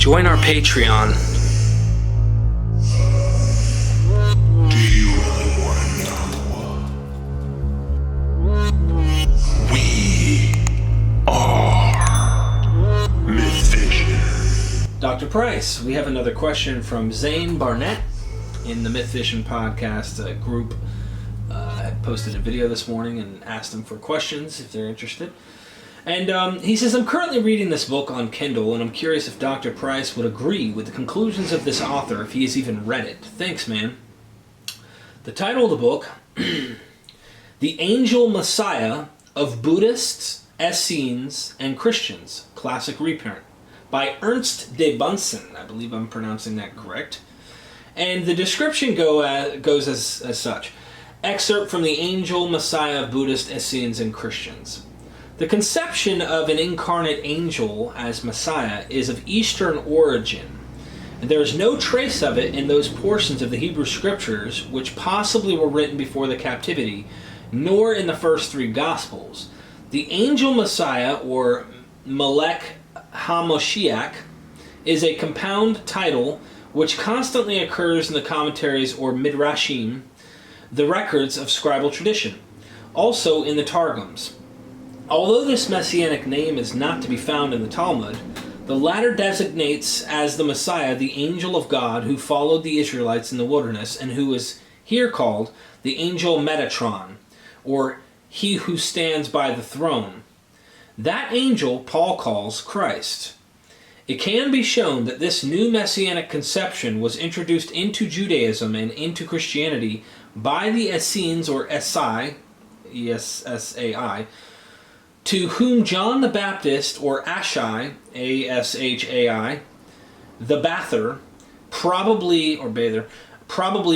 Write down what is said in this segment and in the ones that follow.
Join our Patreon. Do you really want to know? We are Mythvision. Dr. Price, we have another question from Zane Barnett in the Mythvision podcast group. I posted a video this morning and asked them for questions if they're interested. And he says, I'm currently reading this book on Kindle, and I'm curious if Dr. Price would agree with the conclusions of this author if he has even read it. Thanks, man. The title of the book, The Angel Messiah of Buddhists, Essenes, and Christians, Classic Reprint, by Ernst de Bunsen. I believe I'm pronouncing that correct. And the description goes as such. Excerpt from The Angel Messiah of Buddhists, Essenes, and Christians. The conception of an incarnate angel as Messiah is of Eastern origin, and there is no trace of it in those portions of the Hebrew Scriptures which possibly were written before the captivity, nor in the first three Gospels. The angel Messiah, or Melech HaMoshiach, is a compound title which constantly occurs in the commentaries or midrashim, the records of scribal tradition, also in the Targums. Although this messianic name is not to be found in the Talmud, the latter designates as the Messiah the angel of God who followed the Israelites in the wilderness and who is here called the angel Metatron, or he who stands by the throne. That angel Paul calls Christ. It can be shown that this new messianic conception was introduced into Judaism and into Christianity by the Essenes, or Essai, E-S-S-A-I, to whom John the Baptist, or Ashai, A-S-H-A-I, the Bather, probably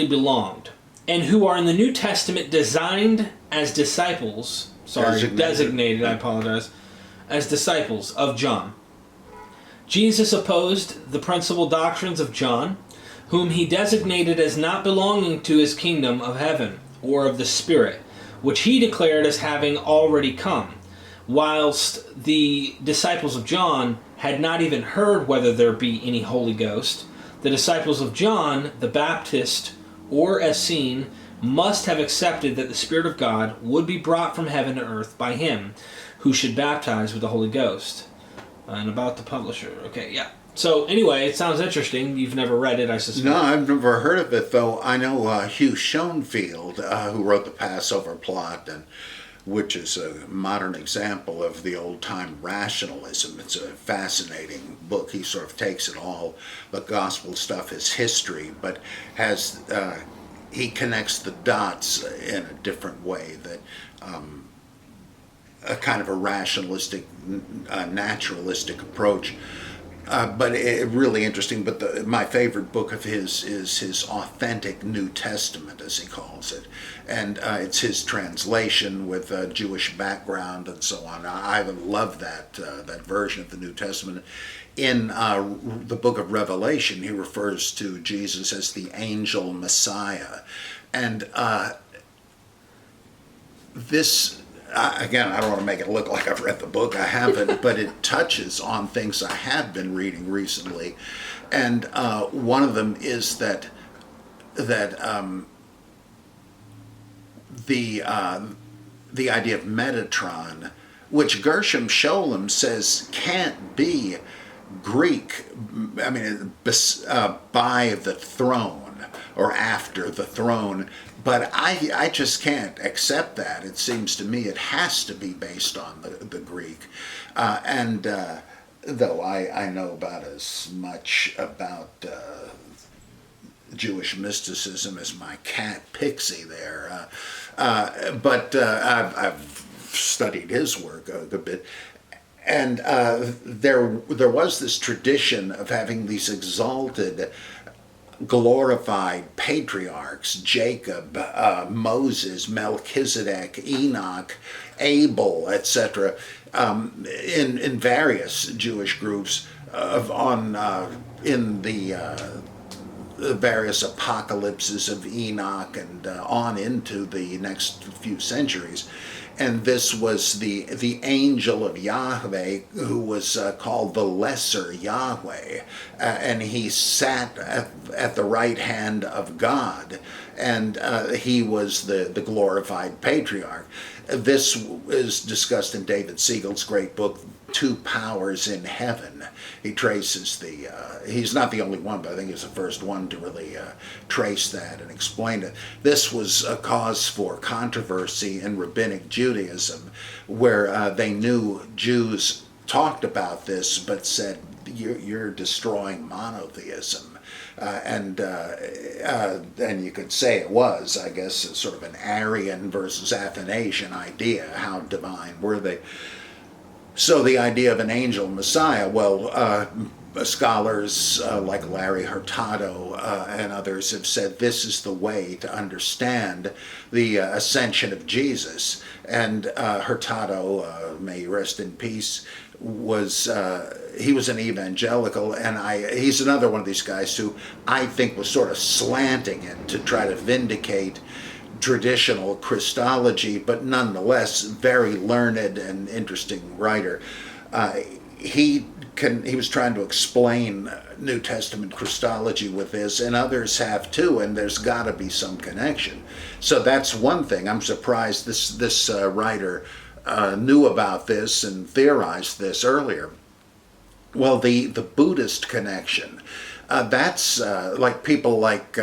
belonged, and who are in the New Testament designed as disciples, designated, I apologize, as disciples of John. Jesus opposed the principal doctrines of John, whom he designated as not belonging to his kingdom of heaven, or of the Spirit, which he declared as having already come, whilst the disciples of John had not even heard whether there be any Holy Ghost. The disciples of John the Baptist, or Essene, must have accepted that the Spirit of God would be brought from heaven to earth by him who should baptize with the Holy Ghost. And about the publisher. Okay, yeah. So anyway, it sounds interesting. You've never read it, I suspect. No, I've never heard of it, though. I know Hugh Schoenfield, who wrote the Passover Plot, and which is a modern example of the old-time rationalism. It's a fascinating book. He sort of takes it all, the gospel stuff is history, but has he connects the dots in a different way, that a kind of a rationalistic, naturalistic approach. But really interesting. But my favorite book of his is his Authentic New Testament, as he calls it, and it's his translation with a Jewish background and so on. I love that version of the New Testament. In the book of Revelation, he refers to Jesus as the angel Messiah, and this. Again, I don't want to make it look like I've read the book. I haven't, but it touches on things I have been reading recently, and one of them is that the idea of Metatron, which Gershom Scholem says can't be Greek. I mean, by the throne or after the throne. But I just can't accept that. It seems to me it has to be based on the Greek. Though I know about as much about Jewish mysticism as my cat Pixie there. But I've studied his work a bit. And there was this tradition of having these exalted, glorified patriarchs, Jacob, Moses, Melchizedek, Enoch, Abel, etc., in various Jewish groups in the the various apocalypses of Enoch and on into the next few centuries. And this was the angel of Yahweh, who was called the Lesser Yahweh. And he sat at the right hand of God, and he was the glorified patriarch. This is discussed in David Siegel's great book, Two Powers in Heaven. He traces he's not the only one, but I think he's the first one to really trace that and explain it. This was a cause for controversy in Rabbinic Judaism, where they knew Jews talked about this, but said, you're destroying monotheism. And you could say it was, I guess, sort of an Arian versus Athanasian idea. How divine were they? So the idea of an angel Messiah, well, scholars like Larry Hurtado and others have said this is the way to understand the ascension of Jesus. And Hurtado, may he rest in peace, he was an evangelical, and he's another one of these guys who I think was sort of slanting it to try to vindicate traditional Christology, but nonetheless very learned and interesting writer. He was trying to explain New Testament Christology with this, and others have too, and there's got to be some connection. So that's one thing. I'm surprised this writer knew about this and theorized this earlier. Well, the Buddhist connection, that's like people like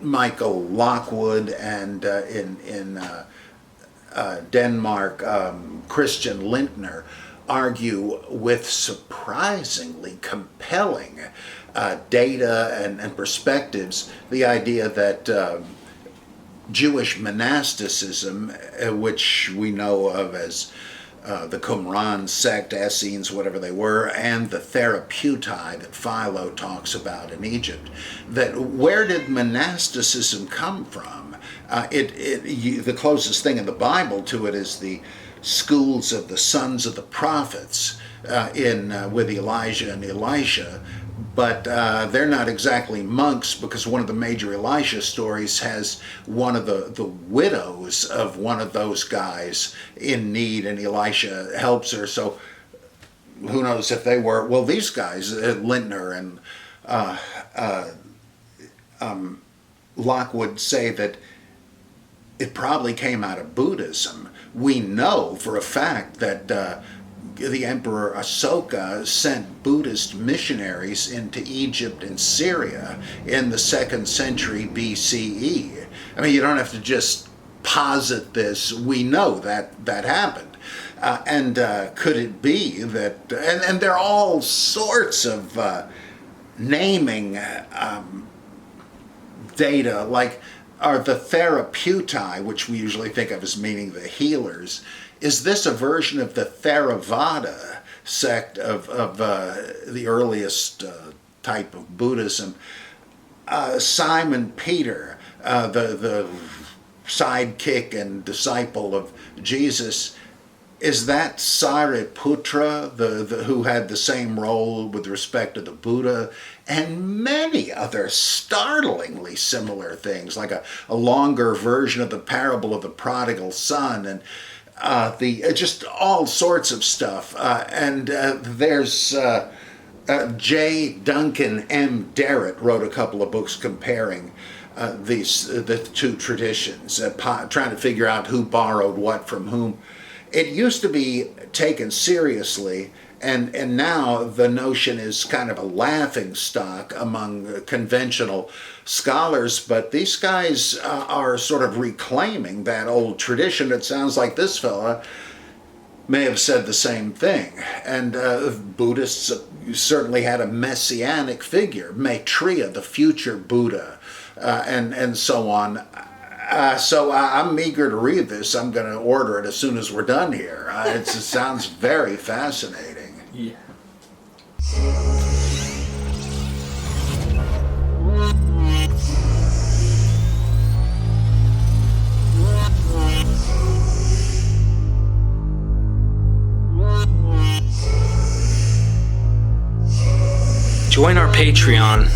Michael Lockwood, and in Denmark, Christian Lindner, argue with surprisingly compelling data and perspectives the idea that Jewish monasticism, which we know of as the Qumran sect, Essenes, whatever they were, and the therapeutai that Philo talks about in Egypt, that where did monasticism come from? The closest thing in the Bible to it is the schools of the sons of the prophets with Elijah and Elisha, but they're not exactly monks, because one of the major Elisha stories has one of the widows of one of those guys in need, and Elisha helps her. So who knows if they were, well, these guys, Lindner and Lockwood, say that it probably came out of Buddhism. We know for a fact that the Emperor Asoka sent Buddhist missionaries into Egypt and Syria in the 2nd century BCE. I mean, you don't have to just posit this. We know that happened. And could it be that, and there are all sorts of naming data, like are the therapeutai, which we usually think of as meaning the healers. Is this a version of the Theravada sect of the earliest type of Buddhism? Simon Peter, the sidekick and disciple of Jesus, is that Sariputra, who had the same role with respect to the Buddha, and many other startlingly similar things, like a longer version of the parable of the prodigal son, and just all sorts of stuff. And there's J. Duncan M. Derritt wrote a couple of books comparing the two traditions, trying to figure out who borrowed what from whom. It used to be taken seriously, and now the notion is kind of a laughing stock among conventional scholars, but these guys are sort of reclaiming that old tradition. It sounds like this fella may have said the same thing. And Buddhists certainly had a messianic figure, Maitreya, the future Buddha, and so on. So I'm eager to read this. I'm going to order it as soon as we're done here. It sounds very fascinating. Yeah. Join our Patreon